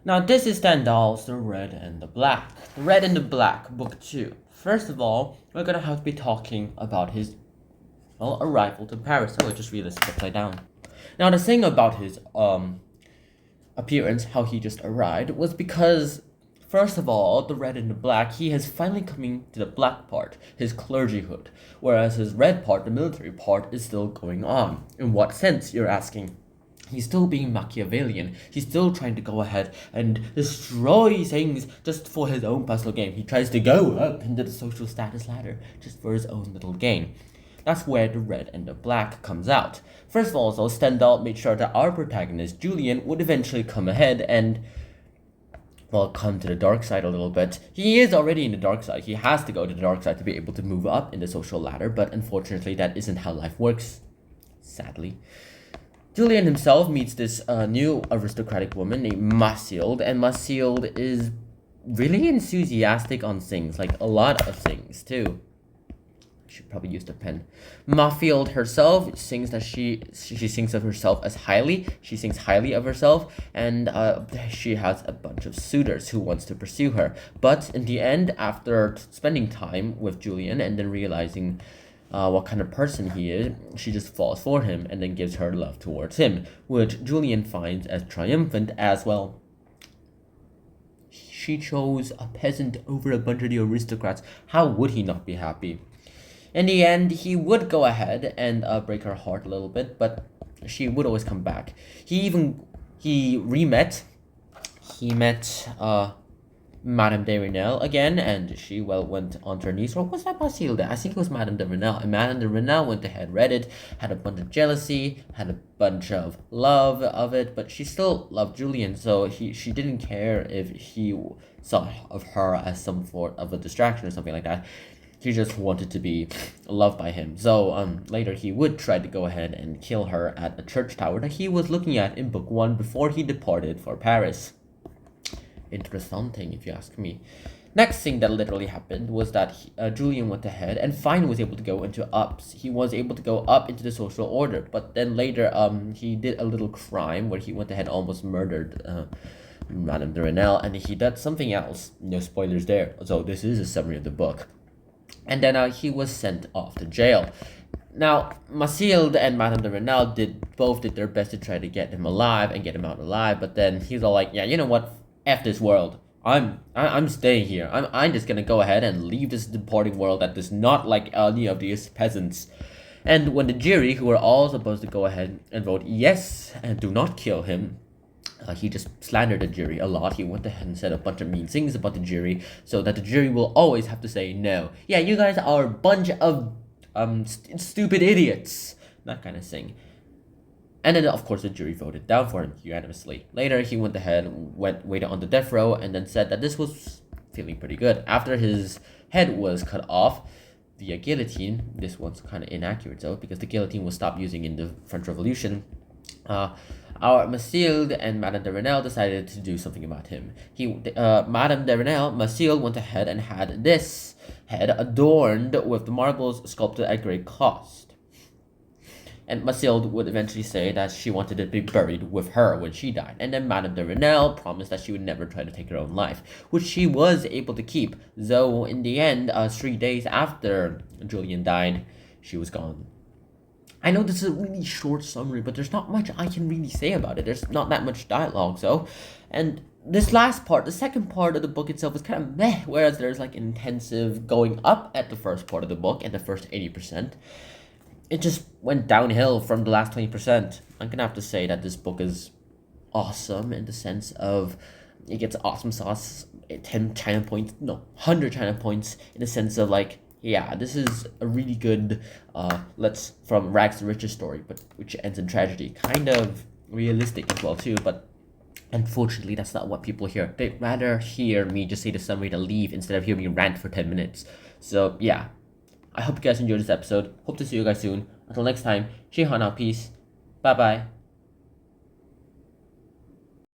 Now this is STENDHAL's The Red and the Black. The Red and the Black, Book 2. First of all, we're gonna have to be talking about his, arrival to Paris. Oh, I just realized it's upside down. Now the thing about his, appearance, how he just arrived, was because, first of all, the Red and the Black, he has finally coming to the black part, his clergyhood, whereas his red part, the military part, is still going on. In what sense, you're asking? He's still being Machiavellian. He's still trying to go ahead and destroy things just for his own personal gain. He tries to go up into the social status ladder just for his own little gain. That's where the Red and the Black comes out. First of all, so Stendhal made sure that our protagonist, Julian, would eventually come ahead and, come to the dark side a little bit. He is already in the dark side. He has to go to the dark side to be able to move up in the social ladder, but unfortunately that isn't how life works, sadly. Julian himself meets this new aristocratic woman named Mathilde, and Mathilde is really enthusiastic on things, like a lot of things too. Should probably use the pen. Mathilde herself thinks that she thinks of herself as highly. She thinks highly of herself, and she has a bunch of suitors who wants to pursue her. But in the end, after spending time with Julian and then realizing what kind of person he is, she just falls for him and then gives her love towards him, which Julian finds as triumphant as well. She chose a peasant over a bunch of the aristocrats. How would he not be happy? In the end, he would go ahead and break her heart a little bit, but she would always come back. He met Madame de Renal again, and she went on to her knees. Or was that Mathilde? I think it was Madame de Renal. And Madame de Renal went ahead, read it, had a bunch of jealousy, had a bunch of love of it, but she still loved Julian, so she didn't care if he saw of her as some sort of a distraction or something like that. She just wanted to be loved by him. So later he would try to go ahead and kill her at a church tower that he was looking at in book 1 before he departed for Paris. Interesting, if you ask me. Next thing that literally happened was that Julian went ahead and finally was able to go into ups. He was able to go up into the social order, but then later he did a little crime where he went ahead and almost murdered Madame de Renal, and he did something else. No spoilers there. So this is a summary of the book. And then he was sent off to jail. Now, Mathilde and Madame de Renal both did their best to try to get him alive and get him out alive, but then he's all like, yeah, you know what? F this world. I'm staying here. I'm just gonna go ahead and leave this departing world that is not like any of these peasants. And when the jury, who were all supposed to go ahead and vote yes and do not kill him, he just slandered the jury a lot. He went ahead and said a bunch of mean things about the jury, so that the jury will always have to say no. Yeah, you guys are a bunch of stupid idiots. That kind of thing. And then, of course, the jury voted down for him unanimously. Later, he went ahead and waited on the death row and then said that this was feeling pretty good. After his head was cut off via guillotine, this one's kind of inaccurate though, because the guillotine was stopped using in the French Revolution. Our Mathilde and Madame de Renal decided to do something about him. Madame de Renal, Mathilde went ahead and had this head adorned with the marbles sculpted at great cost. And Mathilde would eventually say that she wanted to be buried with her when she died. And then Madame de Renal promised that she would never try to take her own life, which she was able to keep, though in the end, 3 days after Julian died, she was gone. I know this is a really short summary, but there's not much I can really say about it. There's not that much dialogue, though. And this last part, the second part of the book itself, is kind of meh, whereas there's like intensive going up at the first part of the book and the first 80%. It just went downhill from the last 20%. I'm gonna have to say that this book is awesome in the sense of it gets awesome sauce, 10 China points, no, 100 China points, in the sense of like, yeah, this is a really good, from rags to riches story, but which ends in tragedy. Kind of realistic as well too, but unfortunately that's not what people hear. They'd rather hear me just say the summary to leave instead of hearing me rant for 10 minutes. So yeah, I hope you guys enjoyed this episode. Hope to see you guys soon. Until next time, 谢谢好，peace, bye bye.